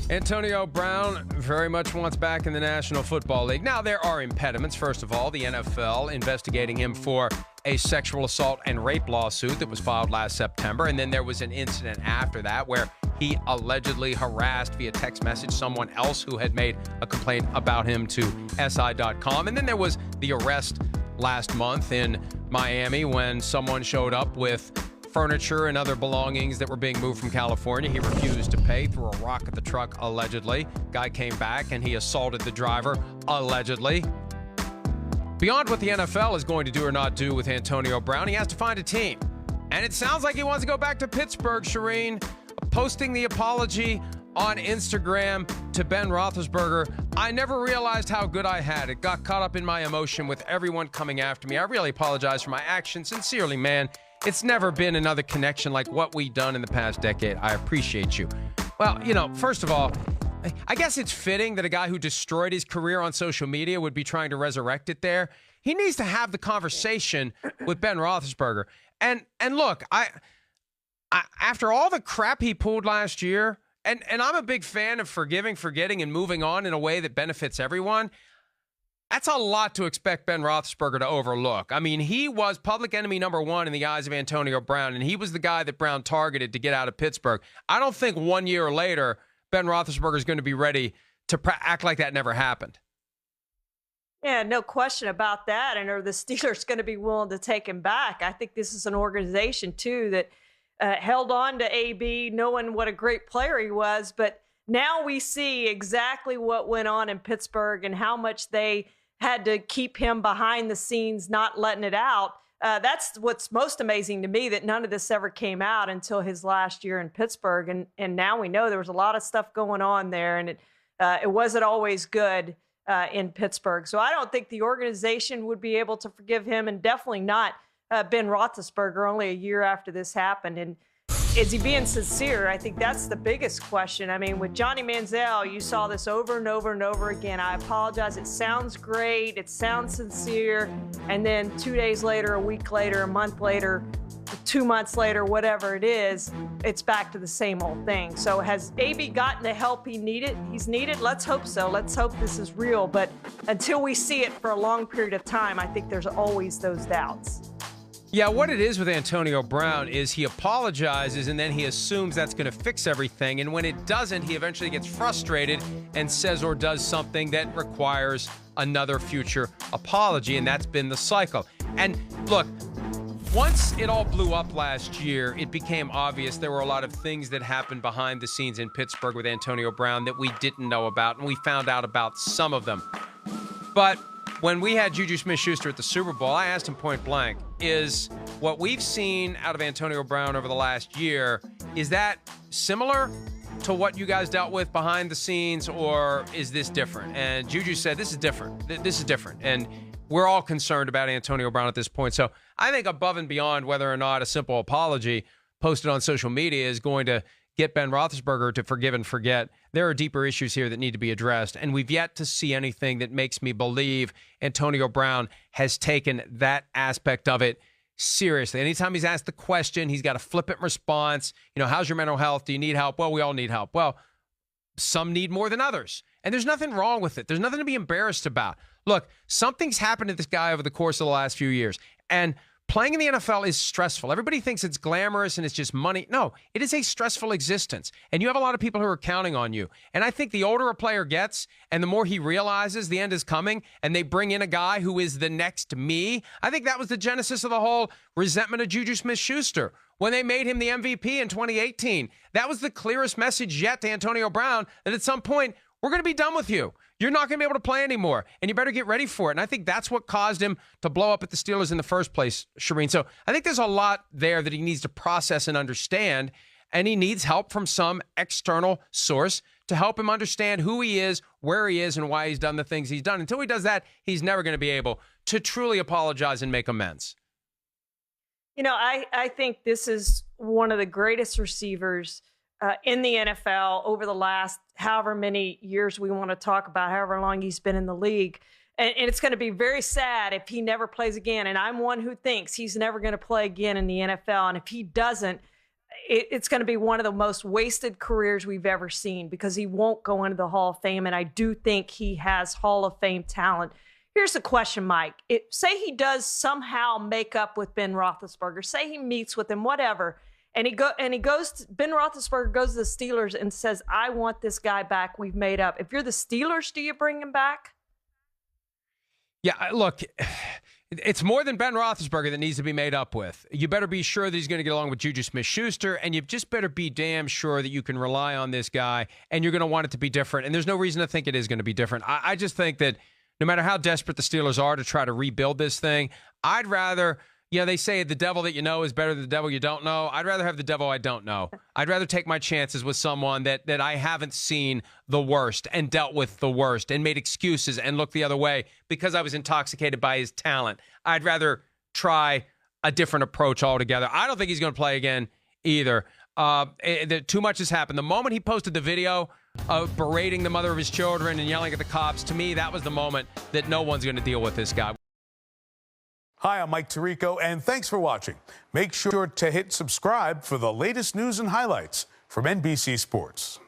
Antonio Brown very much wants back in the National Football League. Now, there are impediments. First of all, the NFL investigating him for a sexual assault and rape lawsuit that was filed last September. And then there was an incident after that where he allegedly harassed via text message someone else who had made a complaint about him to SI.com. And then there was the arrest last month in Miami when someone showed up with furniture and other belongings that were being moved from California. He refused to pay, threw a rock at the truck, allegedly. Guy came back and he assaulted the driver, allegedly. Beyond what the NFL is going to do or not do with Antonio Brown, he has to find a team. And it sounds like he wants to go back to Pittsburgh, Charean, posting the apology on Instagram to Ben Roethlisberger. I never realized how good I had it. Got caught up in my emotion with everyone coming after me. I really apologize for my actions. Sincerely, man. It's never been another connection like what we've done in the past decade. I appreciate you. Well, first of all, I guess it's fitting that a guy who destroyed his career on social media would be trying to resurrect it there. He needs to have the conversation with Ben Roethlisberger. And look, I after all the crap he pulled last year, and I'm a big fan of forgiving, forgetting, and moving on in a way that benefits everyone. That's a lot to expect Ben Roethlisberger to overlook. I mean, he was public enemy number one in the eyes of Antonio Brown, and he was the guy that Brown targeted to get out of Pittsburgh. I don't think 1 year later, Ben Roethlisberger is going to be ready to act like that never happened. Yeah, no question about that. And are the Steelers going to be willing to take him back? I think this is an organization, too, that held on to AB, knowing what a great player he was. But now we see exactly what went on in Pittsburgh and how much they had to keep him behind the scenes, not letting it out. That's what's most amazing to me, that none of this ever came out until his last year in Pittsburgh. And now we know there was a lot of stuff going on there, and it wasn't always good in Pittsburgh. So I don't think the organization would be able to forgive him, and definitely not Ben Roethlisberger only a year after this happened. And is he being sincere? I think that's the biggest question. I mean, with Johnny Manziel, you saw this over and over and over again. I apologize. It sounds great. It sounds sincere. And then 2 days later, a week later, a month later, 2 months later, whatever it is, it's back to the same old thing. So has AB gotten the help he's needed? Let's hope so. Let's hope this is real. But until we see it for a long period of time, I think there's always those doubts. Yeah, what it is with Antonio Brown is he apologizes and then he assumes that's going to fix everything. And when it doesn't, he eventually gets frustrated and says or does something that requires another future apology. And that's been the cycle. And look, once it all blew up last year, it became obvious there were a lot of things that happened behind the scenes in Pittsburgh with Antonio Brown that we didn't know about. And we found out about some of them. But when we had Juju Smith-Schuster at the Super Bowl, I asked him point blank, is what we've seen out of Antonio Brown over the last year, is that similar to what you guys dealt with behind the scenes, or is this different? And Juju said, this is different. This is different. And we're all concerned about Antonio Brown at this point. So I think above and beyond whether or not a simple apology posted on social media is going to get Ben Roethlisberger to forgive and forget, there are deeper issues here that need to be addressed. And we've yet to see anything that makes me believe Antonio Brown has taken that aspect of it seriously. Anytime he's asked the question, he's got a flippant response. How's your mental health? Do you need help? Well, we all need help. Well, some need more than others. And there's nothing wrong with it. There's nothing to be embarrassed about. Look, something's happened to this guy over the course of the last few years. And playing in the NFL is stressful. Everybody thinks it's glamorous and it's just money. No, it is a stressful existence. And you have a lot of people who are counting on you. And I think the older a player gets and the more he realizes the end is coming and they bring in a guy who is the next me, I think that was the genesis of the whole resentment of Juju Smith-Schuster. When they made him the MVP in 2018, that was the clearest message yet to Antonio Brown that at some point, we're going to be done with you. You're not going to be able to play anymore, and you better get ready for it. And I think that's what caused him to blow up at the Steelers in the first place, Charean. So I think there's a lot there that he needs to process and understand, and he needs help from some external source to help him understand who he is, where he is, and why he's done the things he's done. Until he does that, he's never going to be able to truly apologize and make amends. I think this is one of the greatest receivers in the NFL over the last however many years we want to talk about, however long he's been in the league. And it's going to be very sad if he never plays again. And I'm one who thinks he's never going to play again in the NFL. And if he doesn't, it's going to be one of the most wasted careers we've ever seen because he won't go into the Hall of Fame. And I do think he has Hall of Fame talent. Here's the question, Mike. Say he does somehow make up with Ben Roethlisberger. Say he meets with him, whatever. And Ben Roethlisberger goes to the Steelers and says, I want this guy back. We've made up. If you're the Steelers, do you bring him back? Yeah, look, it's more than Ben Roethlisberger that needs to be made up with. You better be sure that he's going to get along with Juju Smith-Schuster, and you just better be damn sure that you can rely on this guy, and you're going to want it to be different. And there's no reason to think it is going to be different. I just think that no matter how desperate the Steelers are to try to rebuild this thing, I'd rather, they say the devil that you know is better than the devil you don't know. I'd rather have the devil I don't know. I'd rather take my chances with someone that I haven't seen the worst and dealt with the worst and made excuses and looked the other way because I was intoxicated by his talent. I'd rather try a different approach altogether. I don't think he's going to play again either. Too much has happened. The moment he posted the video of berating the mother of his children and yelling at the cops, to me, that was the moment that no one's going to deal with this guy. Hi, I'm Mike Tirico, and thanks for watching. Make sure to hit subscribe for the latest news and highlights from NBC Sports.